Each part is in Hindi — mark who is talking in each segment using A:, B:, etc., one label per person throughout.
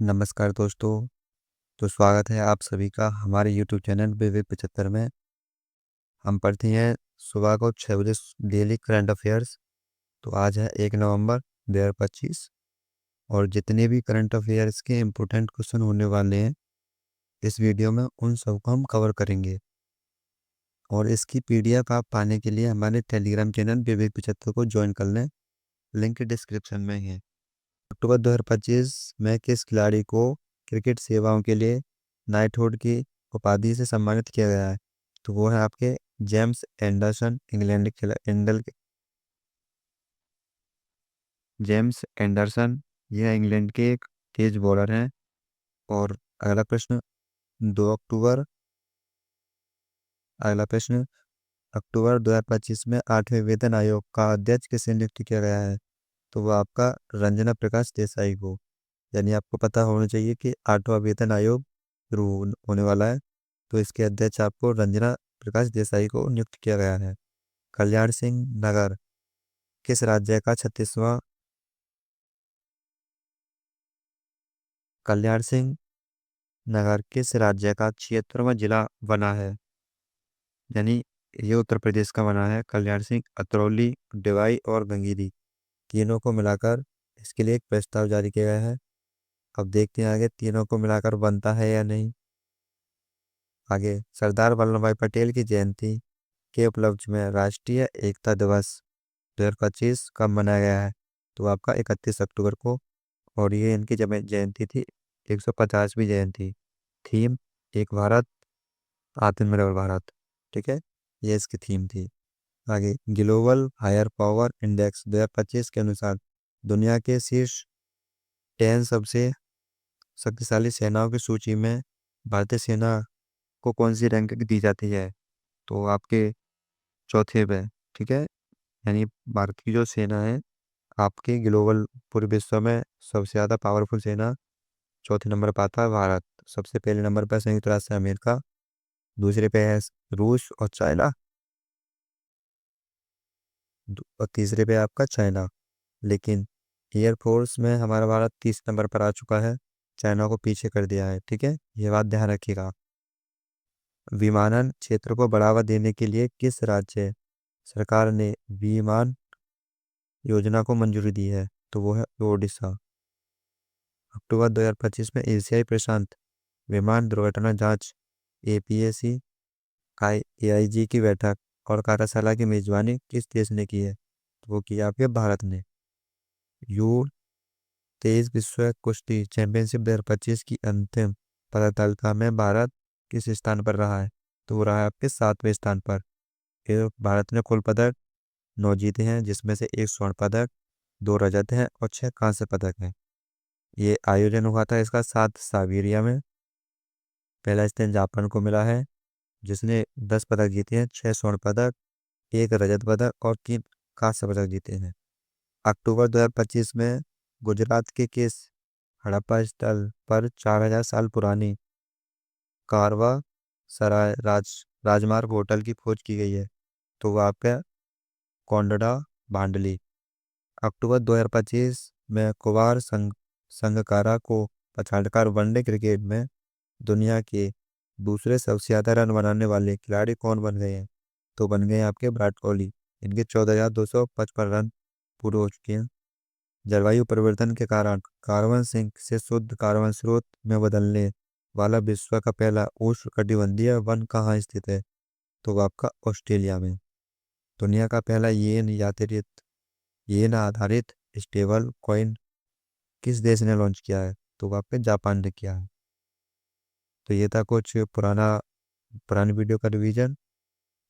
A: नमस्कार दोस्तों। तो स्वागत है आप सभी का हमारे यूट्यूब चैनल विवेक 75 में। हम पढ़ते हैं सुबह को 6 बजे डेली करंट अफेयर्स। तो आज है 1 नवंबर 2025 और जितने भी करंट अफेयर्स के इम्पोर्टेंट क्वेश्चन होने वाले हैं इस वीडियो में उन सबको हम कवर करेंगे। और इसकी पीडीएफ आप पाने के लिए हमारे टेलीग्राम चैनल विवेक 75 को ज्वाइन कर लें, लिंक डिस्क्रिप्शन में है। अक्टूबर 2025 में किस खिलाड़ी को क्रिकेट सेवाओं के लिए नाइटहुड की उपाधि से सम्मानित किया गया है? तो वो है आपके जेम्स एंडरसन, इंग्लैंड के जेम्स एंडरसन। यह इंग्लैंड के एक तेज बॉलर हैं। और अगला प्रश्न 2 अक्टूबर अगला प्रश्न अक्टूबर 2025 में 8वें वेतन आयोग का अध्यक्ष किसे नियुक्त किया गया है? तो वो आपका रंजना प्रकाश देसाई को। यानी आपको पता होना चाहिए कि 8वां वेतन आयोग शुरू होने वाला है। तो इसके अध्यक्ष आपको रंजना प्रकाश देसाई को नियुक्त किया गया है। कल्याण सिंह नगर किस राज्य का 36वां कल्याण सिंह नगर किस राज्य का 76वां जिला बना है? यानी ये उत्तर प्रदेश का बना है। कल्याण सिंह अतरौली, डिवाई और गंगीरी तीनों को मिलाकर इसके लिए एक प्रस्ताव जारी किया गया है। अब देखते हैं आगे तीनों को मिलाकर बनता है या नहीं। आगे सरदार वल्लभ भाई पटेल की जयंती के उपलक्ष्य में राष्ट्रीय एकता दिवस 2025 कब मनाया गया है? तो आपका 31 अक्टूबर को। और ये इनकी जब जयंती थी 150वीं जयंती। थीम एक भारत आत्मनिर्भर भारत। ठीक है, ये इसकी थीम थी। आगे ग्लोबल फायर पावर इंडेक्स 2025 के अनुसार दुनिया के शीर्ष 10 सबसे शक्तिशाली सेनाओं की सूची में भारतीय सेना को कौन सी रैंकिंग दी जाती है? तो आपके चौथे पे। ठीक है, यानी भारत की जो सेना है आपके ग्लोबल पूरे विश्व में सबसे ज़्यादा पावरफुल सेना चौथे नंबर पर आता है भारत। सबसे पहले नंबर पर संयुक्त राष्ट्र अमेरिका, दूसरे पे है रूस और चाइना, और तीसरे पे आपका चाइना। लेकिन एयरफोर्स में हमारा भारत 30 नंबर पर आ चुका है, चाइना को पीछे कर दिया है। ठीक है, ये बात ध्यान रखिएगा। विमानन क्षेत्र को बढ़ावा देने के लिए किस राज्य सरकार ने विमान योजना को मंजूरी दी है? तो वो है ओडिशा। अक्टूबर 2025 में एशियाई प्रशांत विमान दुर्घटना जांच एपीएसी का एआईजी की बैठक और कार्यशाला की मेजबानी किस देश ने की है? तो वो की आपके भारत ने। यू 23 विश्व कुश्ती चैंपियनशिप 2025 की अंतिम पदक तालिका में भारत किस स्थान पर रहा है? तो वो रहा है आपके 7वें स्थान पर। फिर भारत ने कुल पदक 9 जीते हैं, जिसमें से 1 स्वर्ण पदक, 2 रजत हैं और 6 कांस्य पदक हैं। ये आयोजन हुआ था इसका 7 साइबेरिया में। पहला स्थान जापान को मिला है, जिसने 10 पदक जीते हैं, 6 स्वर्ण पदक, 1 रजत पदक और 3 कांस्य पदक जीते हैं। अक्टूबर 2025 में गुजरात के किस हड़प्पा स्थल पर 4000 साल पुरानी कारवा सराय राजमार्ग होटल की खोज की गई है? तो वो आपका कोंडा भांडली। अक्टूबर 2025 में कुमार संगकारा को पछाड़कर वनडे क्रिकेट में दुनिया के दूसरे सबसे ज्यादा रन बनाने वाले खिलाड़ी कौन बन गए हैं? तो बन गए आपके विराट कोहली। इनके 14,255 रन पूरे हो चुके हैं। जलवायु परिवर्तन के कारण कार्बन सिंक से शुद्ध कार्बन स्रोत में बदलने वाला विश्व का पहला उष्णकटिबंधीय वन कहाँ स्थित है? तो वो आपका ऑस्ट्रेलिया में। दुनिया का पहला येन आधारित स्टेबल कॉइन किस देश ने लॉन्च किया है? तो वो आपके जापान ने किया है। तो ये था कुछ पुरानी वीडियो का रिवीजन।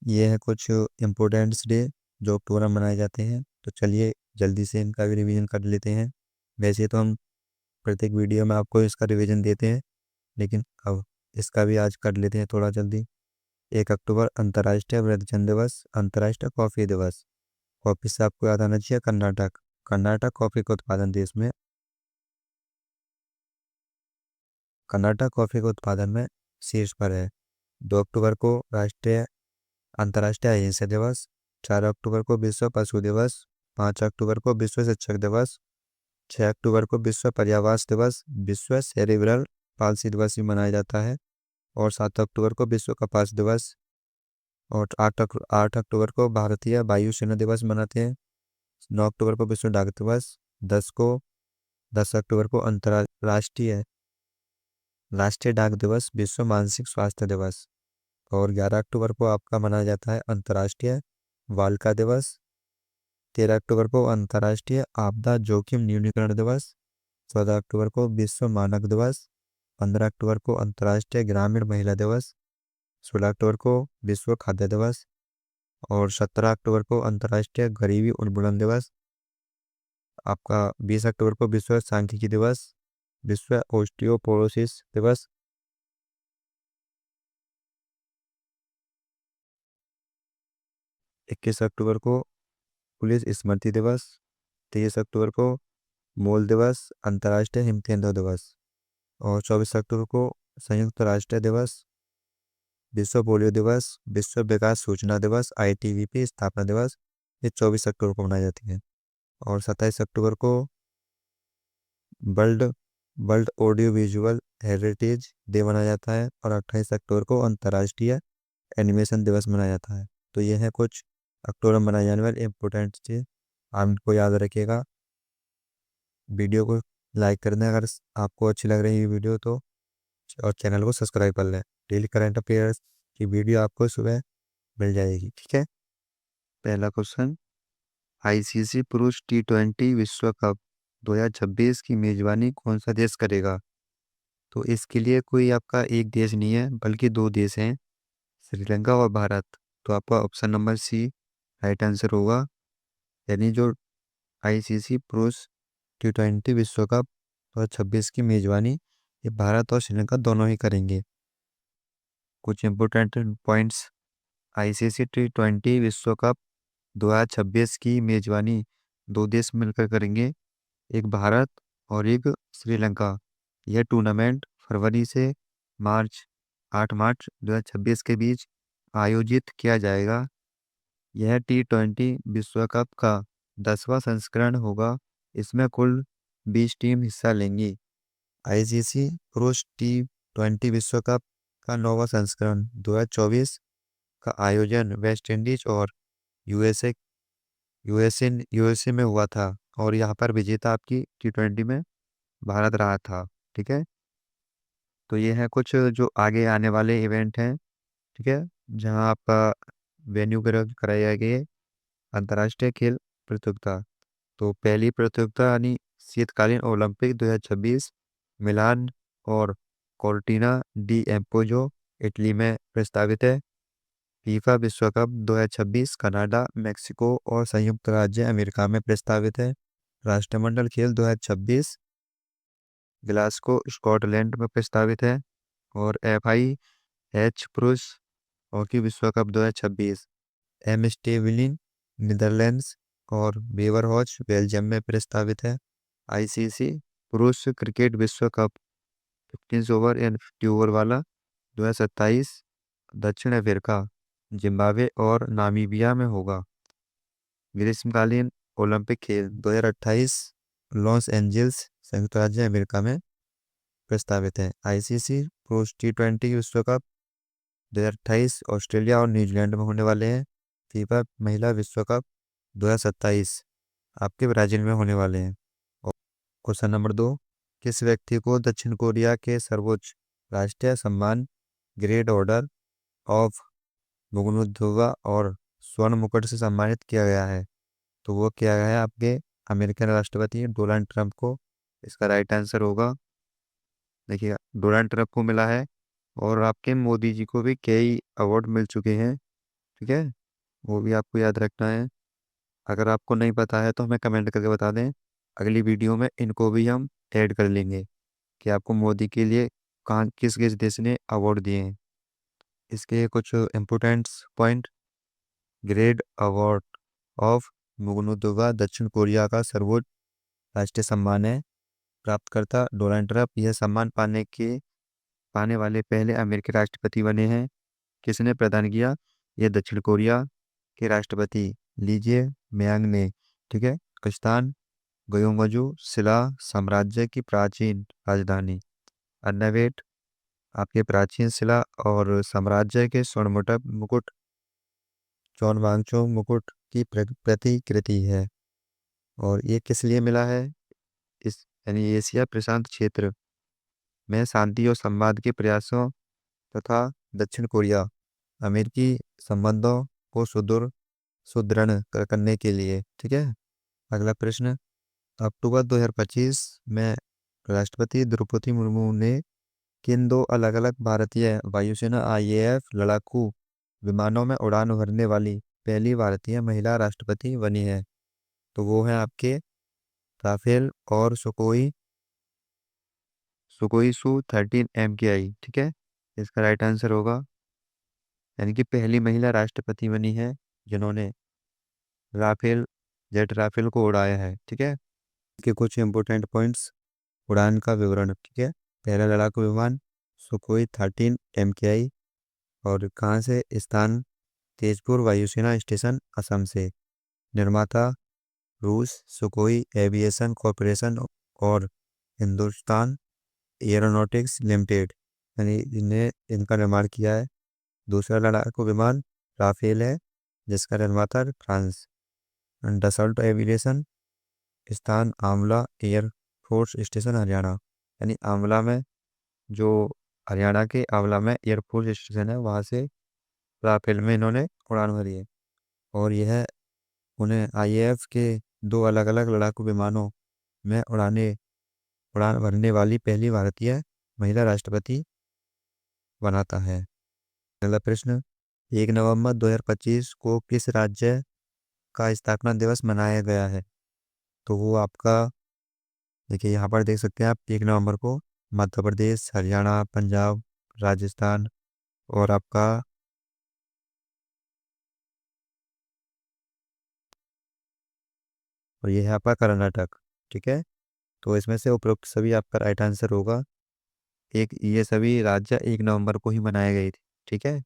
A: ये है कुछ इम्पोर्टेंट्स डे जो अक्टूबर में मनाए जाते हैं। तो चलिए जल्दी से इनका भी रिवीजन कर लेते हैं। वैसे तो हम प्रत्येक वीडियो में आपको इसका रिवीजन देते हैं, लेकिन अब इसका भी आज कर लेते हैं थोड़ा जल्दी। 1 अक्टूबर अंतर्राष्ट्रीय वृद्धजन दिवस, अंतर्राष्ट्रीय कॉफी दिवस। कॉफी से आपको याद आना चाहिए कर्नाटक। कर्नाटक कॉफी का उत्पादन देश में कर्नाटक कॉफी के उत्पादन में शीर्ष पर है। 2 अक्टूबर को राष्ट्रीय अंतर्राष्ट्रीय अहिंसा दिवस। 4 अक्टूबर को विश्व पशु दिवस। 5 अक्टूबर को विश्व शिक्षक दिवस। 6 अक्टूबर को विश्व पर्यावरण दिवस, विश्व सेरिब्रल पाल्सी दिवस भी मनाया जाता है। और 7 अक्टूबर को विश्व कपास दिवस। और 8 अक्टूबर को भारतीय वायुसेना दिवस मनाते हैं। 9 अक्टूबर को विश्व डाक दिवस। 10 अक्टूबर को अंतर्राष्ट्रीय राष्ट्रीय डाक दिवस, विश्व मानसिक स्वास्थ्य दिवस। और 11 अक्टूबर को आपका मनाया जाता है अंतर्राष्ट्रीय वाल्का दिवस। 13 अक्टूबर को अंतर्राष्ट्रीय आपदा जोखिम न्यूनीकरण दिवस। 14 अक्टूबर को विश्व मानक दिवस। 15 अक्टूबर को अंतर्राष्ट्रीय ग्रामीण महिला दिवस। 16 अक्टूबर को विश्व खाद्य दिवस। और 17 अक्टूबर को अंतर्राष्ट्रीय गरीबी उन्मूलन दिवस। आपका 20 अक्टूबर को विश्व सांख्यिकी दिवस, विश्व ओस्टियोपोरोसिस दिवस। 21 अक्टूबर को पुलिस स्मृति दिवस। 23 अक्टूबर को मूल दिवस, अंतर्राष्ट्रीय हिमतेंदु दिवस। और 24 अक्टूबर को संयुक्त राष्ट्र दिवस, विश्व पोलियो दिवस, विश्व विकास सूचना दिवस, ITBP स्थापना दिवस। ये 24 अक्टूबर को मनाई जाती है। और 27 अक्टूबर को world world audio visual heritage day मनाया जाता है। और 28 अक्टूबर को अंतर्राष्ट्रीय एनिमेशन दिवस मनाया जाता है। तो ये है कुछ अक्टूबर में मनाए जाने वाले इम्पोर्टेंट चीज, आप इनको याद रखिएगा। वीडियो को लाइक कर दें अगर आपको अच्छी लग रही है वीडियो तो, और चैनल को सब्सक्राइब कर लें। डेली करंट अफेयर्स की वीडियो आपको सुबह मिल जाएगी, ठीक है। पहला क्वेश्चन, ICC पुरुष T20 विश्व कप 2026 की मेजबानी कौन सा देश करेगा? तो इसके लिए कोई आपका एक देश नहीं है बल्कि दो देश हैं, श्रीलंका और भारत। तो आपका option number C right answer होगा। यानी जो ICC पुरुष T20 विश्व कप 2026 की मेजबानी ये भारत और श्रीलंका दोनों ही करेंगे। कुछ इंपोर्टेंट पॉइंट्स, ICC T20 विश्व कप 2026 की मेजबानी दो देश मिलकर करेंगे, एक भारत और एक श्रीलंका। यह टूर्नामेंट फरवरी से मार्च 8 मार्च 2026 के बीच आयोजित किया जाएगा। यह T20 विश्व कप का 10वां संस्करण होगा। इसमें कुल 20 टीम हिस्सा लेंगी। ICC पुरुष T20 विश्व कप का 9वां संस्करण 2024 का आयोजन वेस्ट इंडीज और यूएसए यूएसए में हुआ था। और यहाँ पर विजेता आपकी T20 में भारत रहा था, ठीक है। तो ये है कुछ जो आगे आने वाले इवेंट हैं, ठीक है, जहाँ आपका वेन्यू कराया गया है अंतर्राष्ट्रीय खेल प्रतियोगिता। तो पहली प्रतियोगिता यानी शीतकालीन ओलंपिक 2026 मिलान और कोर्टिना डी एम्पोजो इटली में प्रस्तावित है। फीफा विश्व कप 2026 कनाडा, मेक्सिको और संयुक्त राज्य अमेरिका में प्रस्तावित है। राष्ट्रमंडल खेल 2026 ग्लासगो स्कॉटलैंड में प्रस्तावित है। और FIH पुरुष हॉकी विश्व कप 2026 एमस्टेविलिन नीदरलैंड्स और बेवरहॉच बेल्जियम में प्रस्तावित है। ICC पुरुष क्रिकेट विश्व कप 15 ओवर एंड 50 ओवर वाला 2027 दक्षिण अफ्रीका, जिम्बाब्वे और नामीबिया में होगा। ग्रीष्मकालीन ओलंपिक खेल 2028 लॉस एंजल्स संयुक्त राज्य अमेरिका में प्रस्तावित है। ICC पुरुष T20 विश्व कप 2028 ऑस्ट्रेलिया और न्यूजीलैंड में होने वाले हैं। फीफा महिला विश्व कप 2027 आपके ब्राजील में होने वाले हैं। और क्वेश्चन नंबर 2, किस व्यक्ति को दक्षिण कोरिया के सर्वोच्च राष्ट्रीय सम्मान ग्रेड ऑर्डर ऑफ मुगुरुजुंगा और स्वर्ण मुकुट से सम्मानित किया गया है? तो वो किया गया है आपके अमेरिकन राष्ट्रपति डोनाल्ड ट्रंप को। इसका राइट आंसर होगा, देखिए, डोनाल्ड ट्रंप को मिला है। और आपके मोदी जी को भी कई अवार्ड मिल चुके हैं, ठीक है, वो भी आपको याद रखना है। अगर आपको नहीं पता है तो हमें कमेंट करके बता दें, अगली वीडियो में इनको भी हम ऐड कर लेंगे कि आपको मोदी के लिए कहाँ किस किस देश ने अवार्ड दिए हैं। इसके कुछ importants point, grade award of मुगुरुजुंगा दक्षिण कोरिया का सर्वोच्च राष्ट्रीय सम्मान है। प्राप्तकर्ता डोनाल्ड ट्रंप यह सम्मान पाने वाले पहले अमेरिकी राष्ट्रपति बने हैं। किसने प्रदान किया? यह दक्षिण कोरिया के राष्ट्रपति लीजिए मयांग ने, ठीक है। पाकिस्तान गुयुमजू शिला साम्राज्य की प्राचीन राजधानी। अन्नवेट आपके प्राचीन शिला और साम्राज्य के स्वर्ण मुकुट चौनवांगचो मुकुट की प्रतिकृति है। और ये किस लिए मिला है? इस यानी एशिया प्रशांत क्षेत्र में शांति और संवाद के प्रयासों तथा दक्षिण कोरिया अमेरिकी संबंधों को सुदृढ़ करने के लिए। ठीक है। अगला प्रश्न, अक्टूबर 2025 में राष्ट्रपति द्रौपदी मुर्मू ने किन दो अलग अलग भारतीय वायुसेना आईएएफ लड़ाकू विमानों में उड़ान भरने वाली पहली भारतीय महिला राष्ट्रपति बनी है? तो वो है आपके राफेल और सुकोई सुकोई Su-13 MKI। ठीक है, इसका राइट आंसर होगा, यानी कि पहली महिला राष्ट्रपति बनी है जिन्होंने राफेल जेट राफेल को उड़ाया है। ठीक है, इसके कुछ इंपोर्टेंट पॉइंट्स, उड़ान का विवरण। ठीक है, पहला लड़ाकू विमान Su-13 MKI और कहाँ से? स्थान तेजपुर वायुसेना स्टेशन असम से। निर्माता रूस सुकोई एविएशन कॉरपोरेशन और हिंदुस्तान एयरोनॉटिक्स लिमिटेड, यानी इन्हें इनका निर्माण किया है। दूसरा लड़ाकू विमान राफेल है जिसका निर्माता फ्रांस। डसल्ट एविएशन, स्थान आंवला एयर फोर्स स्टेशन हरियाणा, यानी आंवला में, जो हरियाणा के आंवला में एयरफोर्स स्टेशन है, वहाँ से राफेल में इन्होंने उड़ान भरी है। और यह उन्हें आईएएफ के दो अलग अलग लड़ाकू विमानों में उड़ान भरने वाली पहली भारतीय महिला राष्ट्रपति बनाता है। अगला प्रश्न, 1 नवंबर 2025 को किस राज्य का स्थापना दिवस मनाया गया है? तो वो आपका, देखिए यहाँ पर देख सकते हैं आप, 1 नवंबर को मध्य प्रदेश, हरियाणा, पंजाब, राजस्थान और आपका और ये है आपका कर्नाटक। ठीक है, तो इसमें से उपरोक्त सभी आपका राइट आंसर होगा। ये सभी राज्य 1 नवंबर को ही मनाए गए थे। ठीक है,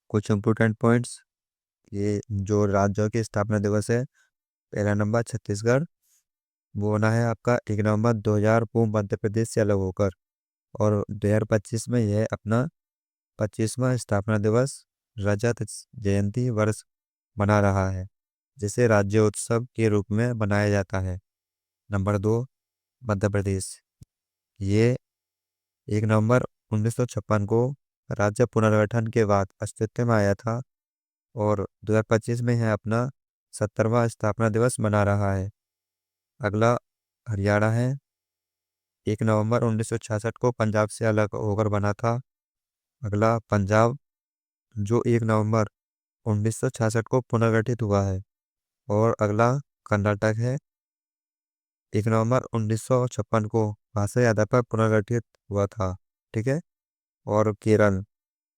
A: कुछ इम्पोर्टेंट पॉइंट्स, ये जो राज्यों के स्थापना दिवस है, पहला नंबर छत्तीसगढ़, वो होना है आपका 1 नवंबर 2000 को मध्य प्रदेश से अलग होकर। और 2025 में यह अपना 25वां स्थापना दिवस रजत जयंती वर्ष मना रहा है, जिसे राज्योत्सव के रूप में मनाया जाता है। नंबर 2 मध्य प्रदेश, ये 1 नवंबर 1956 को राज्य पुनर्गठन के बाद अस्तित्व में आया था और 2025 में है अपना 70वां स्थापना दिवस मना रहा है। अगला हरियाणा है, 1 नवंबर 1966 को पंजाब से अलग होकर बना था। अगला पंजाब, जो 1 नवंबर 1966 को पुनर्गठित हुआ है। और अगला कर्नाटक है, 1 नवंबर 1956 को भाषाई आधार पर पुनर्गठित हुआ था। ठीक है, और केरल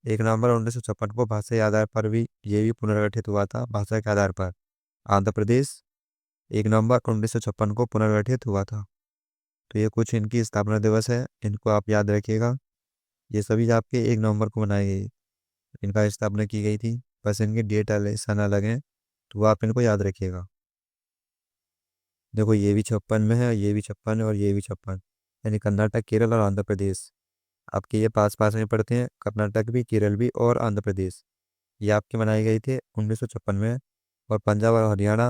A: 1 नवंबर 1956 को भाषाई आधार पर भी ये भी पुनर्गठित हुआ था, भाषा के आधार पर। आंध्र प्रदेश 1 नवंबर 1956 को पुनर्गठित हुआ था। तो ये कुछ इनकी स्थापना दिवस है, इनको आप याद रखिएगा। ये सभी आपके 1 नवंबर को मनाई गई, इनका स्थापना की गई थी, बस इनकी डेट अलग सन अलग है, तो आप इनको याद रखिएगा। देखो ये भी 56 में है, ये भी 56 है और ये भी 56, यानी कर्नाटक, केरल और आंध्र प्रदेश आपके ये पास पास में पड़ते हैं। कर्नाटक भी, केरल भी और आंध्र प्रदेश ये आपके बनाए गए थे 1956 में। और पंजाब और हरियाणा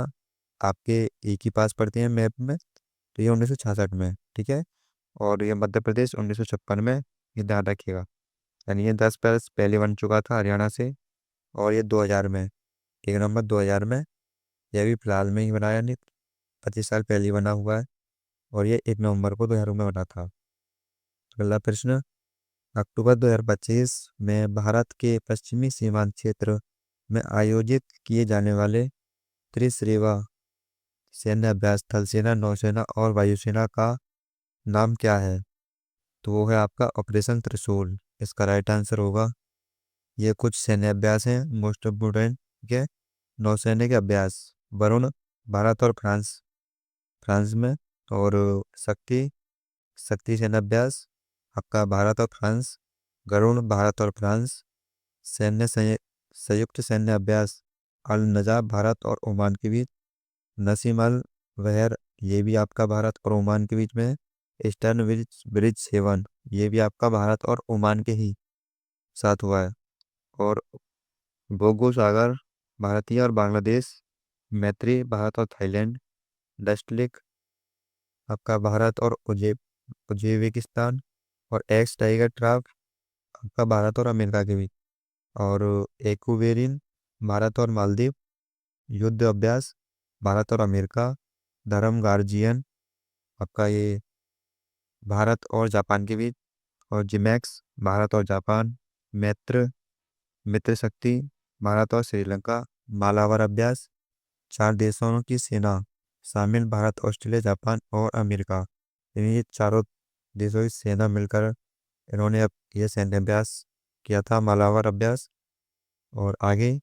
A: आपके एक ही पास पड़ते हैं मैप में, तो ये 1966 में। ठीक है, और ये मध्य प्रदेश 1956 में, ये ध्यान रखिएगा। यानी ये 10 वर्ष पहले बन चुका था हरियाणा से, और ये 2000 में, 1 नवंबर 2000 में, यह भी फिलहाल में ही बनाया, नहीं 25 साल पहले ही बना हुआ है। और ये 1 नवंबर को 2000 में बना था। अगला प्रश्न, अक्टूबर 2025 में भारत के पश्चिमी सीमांत क्षेत्र में आयोजित किए जाने वाले त्रिश्रेवा सैन्य अभ्यास थल सेना, नौसेना और वायुसेना का नाम क्या है? तो वो है आपका ऑपरेशन त्रिशूल, इसका राइट आंसर होगा। ये कुछ सैन्य अभ्यास हैं मोस्ट इम्पोर्टेंट। ठीक है, नौसैनिक अभ्यास वरुण भारत और फ्रांस फ्रांस में, और शक्ति शक्ति सैन्य अभ्यास आपका भारत और फ्रांस, गरुण भारत और फ्रांस, संयुक्त सैन्य अभ्यास अल नजाब भारत और ओमान के बीच, नसीम अल वहर ये भी आपका भारत और ओमान के बीच में है। ईस्टर्न ब्रिज ब्रिज 7, ये भी आपका भारत और ओमान के ही साथ हुआ है। और बोगो सागर, भारतीय और बांग्लादेश, मैत्री, भारत और थाईलैंड, डस्टलिक, आपका भारत और उज्बेकिस्तान, और एक्स टाइगर ट्राफ, आपका भारत और अमेरिका के बीच। और एक्वेरिन, भारत और मालदीव, युद्ध अभ्यास, भारत और अमेरिका, धर्म गार्जियन, आपका ये भारत और जापान के बीच। और जिमैक्स, भारत और जापान, मैत्र, मित्र शक्ति, भारत और श्रीलंका, मालावर अभ्यास, 4 देशों की सेना शामिल, भारत, ऑस्ट्रेलिया, जापान और अमेरिका। यानी ये चारों देशों की सेना मिलकर इन्होंने अब ये सैन्य अभ्यास किया था, मालावर अभ्यास। और आगे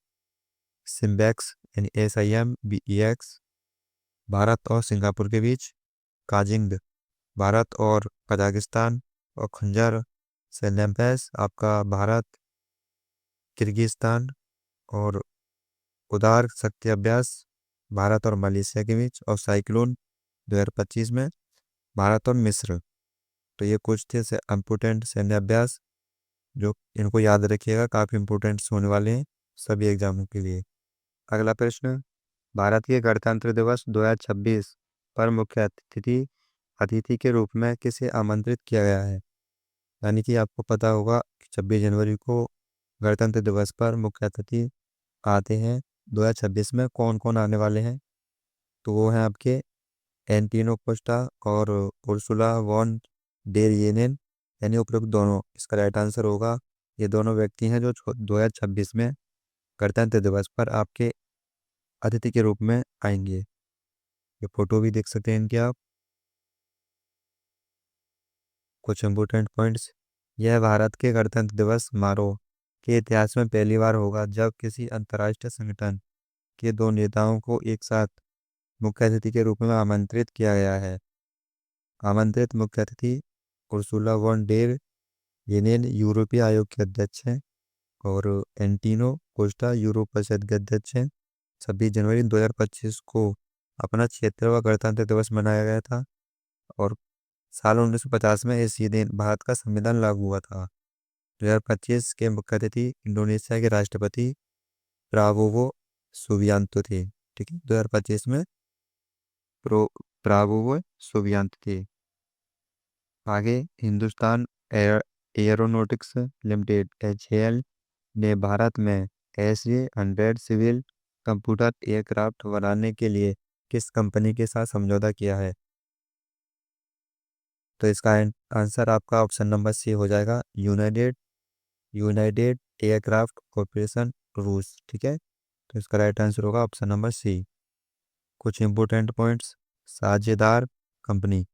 A: सिम्बैक्स यानी SIMBEX, भारत और सिंगापुर के बीच, काजिंग, भारत और कजाकिस्तान, और खंजर सैन्याभ्यास आपका भारत, किर्गिस्तान। और उदार शक्ति अभ्यास, भारत और मलेशिया के बीच। और साइक्लोन 2025 में, भारत और मिस्र। तो ये कुछ थे से इम्पोर्टेंट सैन्य अभ्यास जो इनको याद रखिएगा, काफ़ी इम्पोर्टेंट होने वाले हैं सभी एग्जामों के लिए। अगला प्रश्न, भारत के गणतंत्र दिवस 2026 पर मुख्य अतिथि अतिथि के रूप में किसे आमंत्रित किया गया है? यानी कि आपको पता होगा कि 26 जनवरी को गणतंत्र दिवस पर मुख्य अतिथि आते हैं। 2026 में कौन कौन आने वाले हैं? तो वो हैं आपके एंटिनो कोस्टा और उर्सुला वॉन डेर येनेन, यानी उपरोक्त दोनों। इसका राइट आंसर होगा ये दोनों व्यक्ति हैं जो 2026 में गणतंत्र दिवस पर आपके अतिथि के रूप में आएंगे। ये फोटो भी देख सकते हैं इनके आप। कुछ इम्पोर्टेंट पॉइंट्स, यह भारत के गणतंत्र दिवस समारोह के इतिहास में पहली बार होगा जब किसी अंतर्राष्ट्रीय संगठन के दो नेताओं को एक साथ मुख्य अतिथि के रूप में आमंत्रित किया गया है। आमंत्रित मुख्य अतिथि उर्सुला वॉन डेर येनेन यूरोपीय आयोग के अध्यक्ष हैं, और एंटिनो कोस्टा यूरोप परिषद के अध्यक्ष हैं। 26 जनवरी 2025 को अपना 76वां गणतंत्र दिवस मनाया गया था, और साल 1950 में इसी दिन भारत का संविधान लागू हुआ था। 2025 के मुख्य अतिथि इंडोनेशिया के राष्ट्रपति प्राबोवो सुबियांतो थे। ठीक है, 2025 में प्राबोवो सुबियांतो थे। आगे हिंदुस्तान एयरोनॉटिक्स लिमिटेड HAL ने भारत में SA-100 सिविल कंप्यूटर एयरक्राफ्ट बनाने के लिए किस कंपनी के साथ समझौता किया है? तो इसका आंसर आपका ऑप्शन नंबर C हो जाएगा, यूनाइटेड यूनाइटेड एयरक्राफ्ट कॉरपोरेशन, रूस। ठीक है, तो इसका राइट आंसर होगा ऑप्शन नंबर C। कुछ इंपोर्टेंट पॉइंट्स, साझेदार कंपनी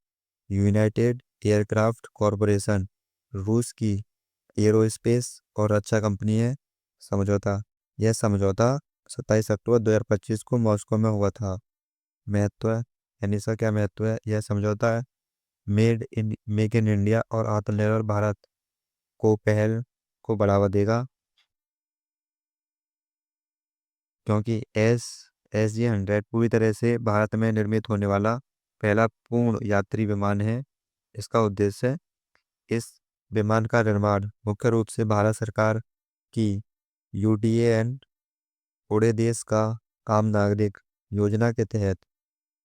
A: यूनाइटेड एयरक्राफ्ट कॉरपोरेशन रूस की एरोस्पेस और रक्षा कंपनी है। समझौता, यह समझौता 27 अक्टूबर 2025 को मॉस्को में हुआ था। महत्व है, यानी इसका क्या महत्व है? यह समझौता है मेक इन इंडिया और आत्मनिर्भर भारत को पहल को बढ़ावा देगा, क्योंकि SG-100 पूरी तरह से भारत में निर्मित होने वाला पहला पूर्ण यात्री विमान है। इसका उद्देश्य है, इस विमान का निर्माण मुख्य रूप से भारत सरकार की UDA पूरे देश का आम नागरिक योजना के तहत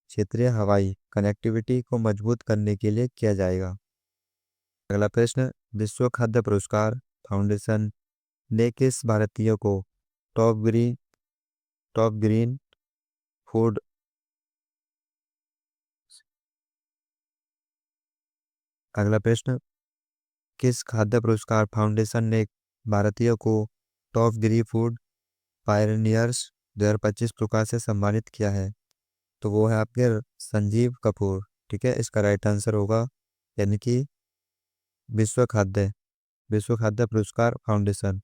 A: क्षेत्रीय हवाई कनेक्टिविटी को मजबूत करने के लिए किया जाएगा। अगला प्रश्न, विश्व खाद्य पुरस्कार फाउंडेशन ने किस भारतीय को टॉप ग्रीन फूड अगला प्रश्न, किस खाद्य पुरस्कार फाउंडेशन ने भारतीय को टॉप ग्रीन फूड पायनियर्स 2025 पुरस्कार से सम्मानित किया है? तो वो है आपके संजीव कपूर। ठीक है, इसका राइट आंसर होगा, यानी कि विश्व खाद्य विश्व खाद्य पुरस्कार फाउंडेशन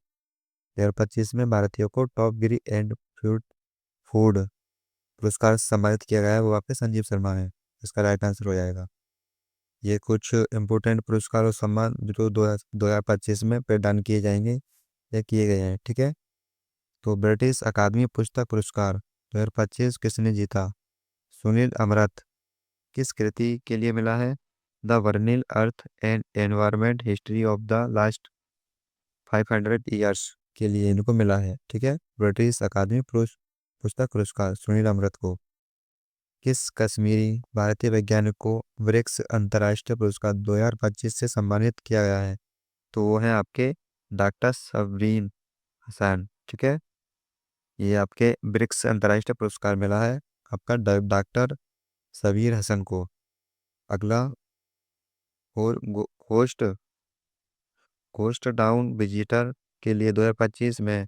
A: 2025 में भारतीयों को top green and food food पुरस्कार से सम्मानित किया गया है, वो आपके संजीव शर्मा है। इसका राइट आंसर हो जाएगा। ये कुछ इम्पोर्टेंट पुरस्कार और सम्मान जो 2025 में प्रदान किए जाएंगे या किए गए हैं। ठीक है, तो ब्रिटिश अकादमी पुस्तक पुरस्कार 2025 किसने जीता? सुनील अमृत, किस कृति के लिए मिला है? द वर्निल earth and environment history of the last 500 years के लिए इनको मिला है। ठीक है, ब्रिटिश अकादमी पुस्तक पुरस्कार सुनील अमृत को। किस कश्मीरी भारतीय वैज्ञानिक को ब्रिक्स अंतर्राष्ट्रीय पुरस्कार 2025 से सम्मानित किया गया है? तो वो है आपके डॉक्टर सबरीन हसन। ठीक है, ये आपके ब्रिक्स अंतर्राष्ट्रीय पुरस्कार मिला है आपका डॉक्टर सबीर हसन को। अगला, और होस्ट कोस्ट टाउन विजिटर के लिए 2025 में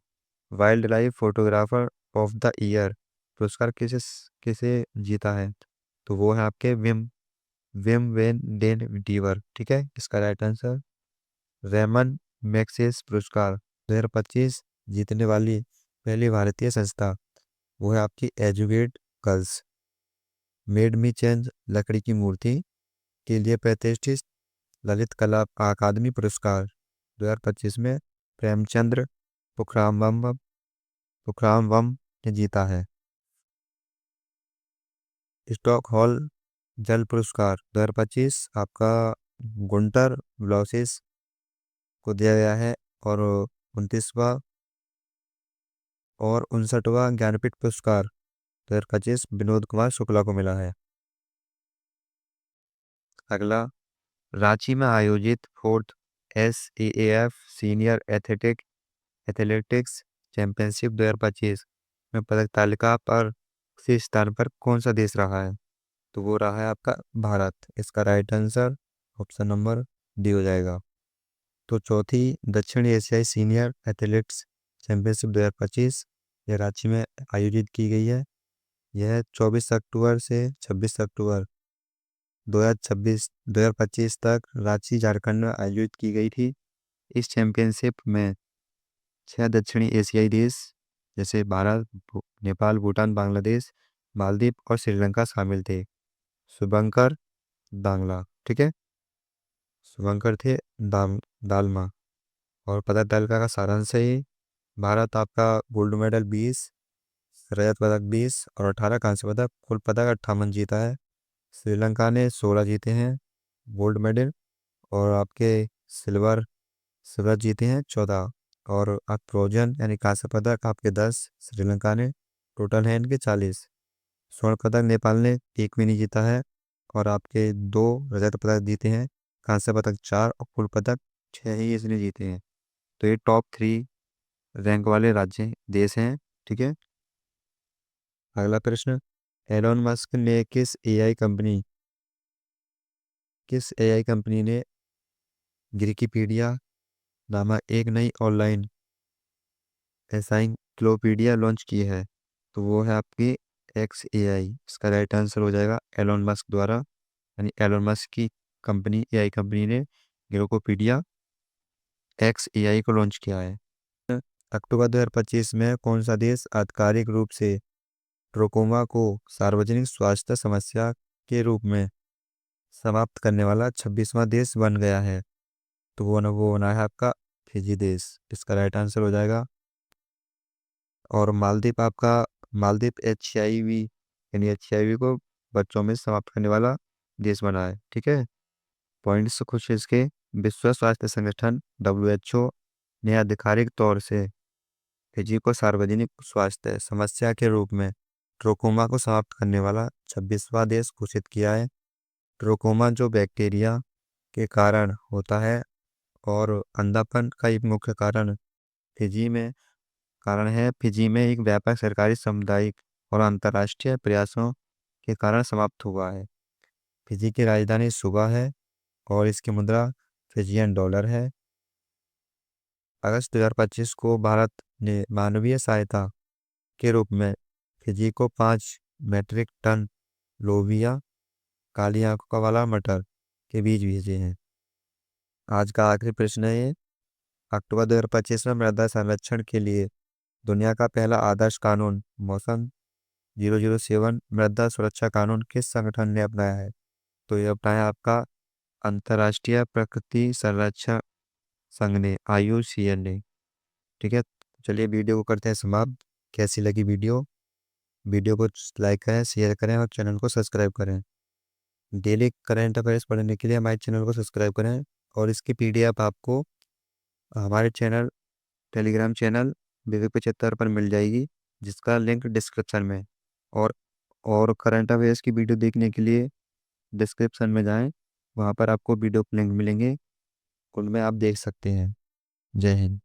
A: wild life photographer of the year पुरस्कार किसे किसे जीता है? तो वो है आपके विम विम वेन डेन डीवर। ठीक है, इसका राइट आंसर रेमन मैग्सेसे पुरस्कार 2025 जीतने वाली पहली भारतीय संस्था वो है आपकी educate girls. Made me change लकड़ी की मूर्ति के लिए प्रतिष्ठित ललित कला अकादमी पुरस्कार 2025 में प्रेमचंद्र पुखरामवम पुखरामवम ने जीता है। स्टॉकहोल्म जल पुरस्कार 2025 आपका गुंटर ब्लॉसिस को दिया गया है, और 29वां और 59वां ज्ञानपीठ पुरस्कार 2025 विनोद कुमार शुक्ला को मिला है। अगला, रांची में आयोजित fourth SAAF senior athletics championship 2025 में पदक तालिका पर शीर्ष स्थान पर कौन सा देश रहा है? तो वो रहा है आपका भारत। इसका right answer option number D हो जाएगा। तो चौथी दक्षिण एशियाई सीनियर एथलेटिक्स चैंपियनशिप 2025 यह रांची में आयोजित की गई है। यह 24 अक्टूबर से 26 अक्टूबर 2025 तक रांची झारखंड में आयोजित की गई थी। इस चैंपियनशिप में 6 दक्षिणी एशियाई देश जैसे भारत, नेपाल, भूटान, बांग्लादेश, मालदीव और श्रीलंका शामिल थे। शुभंकर दांगला। ठीक है, शुभंकर थे दालमा। और पदक तालिका का सारांश है ये। भारत आपका गोल्ड मेडल 20, रजत पदक 20 और 18 कांस्य पदक, कुल पदक 58 जीता है। श्रीलंका ने 16 जीते हैं गोल्ड मेडल, और आपके सिल्वर सिल्वर जीते हैं 14, और आप ब्रोंज यानी कांस्य पदक आपके 10 श्रीलंका ने, टोटल है इनके 40। स्वर्ण पदक नेपाल ने एक भी नहीं जीता है, और आपके 2 रजत पदक जीते हैं, कांस्य पदक 4 और कुल पदक 6 ही इसने जीते हैं। तो ये टॉप 3 रैंक वाले राज्य देश हैं। ठीक है, अगला प्रश्न, एलोन मस्क ने किस एआई कंपनी ने विकिपीडिया नामक एक नई ऑनलाइन एनसाइक्लोपीडिया लॉन्च की है? तो वो है आपकी XAI। इसका राइट आंसर हो जाएगा एलोन मस्क द्वारा, यानी एलोन मस्क की कंपनी एआई कंपनी ने विकिपीडिया XAI को लॉन्च किया है। अक्टूबर 2025 में कौन सा देश आधिकारिक रूप से ट्रोकोमा को सार्वजनिक स्वास्थ्य समस्या के रूप में समाप्त करने वाला 26वां देश बन गया है? तो वो बना है आपका फिजी देश। इसका राइट आंसर हो जाएगा। और मालदीव HIV यानी HIV को बच्चों में समाप्त करने वाला देश बना है। ठीक है, पॉइंट्स कुछ इसके। विश्व स्वास्थ्य संगठन WHO ने आधिकारिक तौर से फिजी को सार्वजनिक स्वास्थ्य समस्या के रूप में ट्रोकोमा को समाप्त करने वाला 26वां देश घोषित किया है। ट्रोकोमा जो बैक्टीरिया के कारण होता है, और अंधापन का एक मुख्य कारण है फिजी में एक व्यापक सरकारी, सामुदायिक और अंतर्राष्ट्रीय प्रयासों के कारण समाप्त हुआ है। फिजी की राजधानी सुबा है, और इसकी मुद्रा फिजियन डॉलर है। अगस्त 2025 को भारत ने मानवीय सहायता के रूप में फिजी को 5 मीट्रिक टन लोबिया काली आंखों का वाला मटर के बीज भेजे हैं। आज का आखिरी प्रश्न है ये। अक्टूबर 2025 में मृदा संरक्षण के लिए दुनिया का पहला आदर्श कानून मौसम 007 मृदा सुरक्षा कानून किस संगठन ने अपनाया है? तो ये अपनाया आपका अंतर्राष्ट्रीय प्रकृति संरक्षण संघ ने, IUCN ने। ठीक है, चलिए वीडियो को करते हैं समाप्त। कैसी लगी वीडियो को लाइक करें, शेयर करें और चैनल को सब्सक्राइब करें। डेली करंट अफेयर्स पढ़ने के लिए हमारे चैनल को सब्सक्राइब करें, और इसकी पीडीएफ आपको हमारे चैनल टेलीग्राम चैनल विवेक 75 पर मिल जाएगी, जिसका लिंक डिस्क्रिप्शन में। और करंट अफेयर्स की वीडियो देखने के लिए डिस्क्रिप्शन में जाएं, वहाँ पर आपको वीडियो लिंक मिलेंगे, उनमें आप देख सकते हैं। जय हिंद।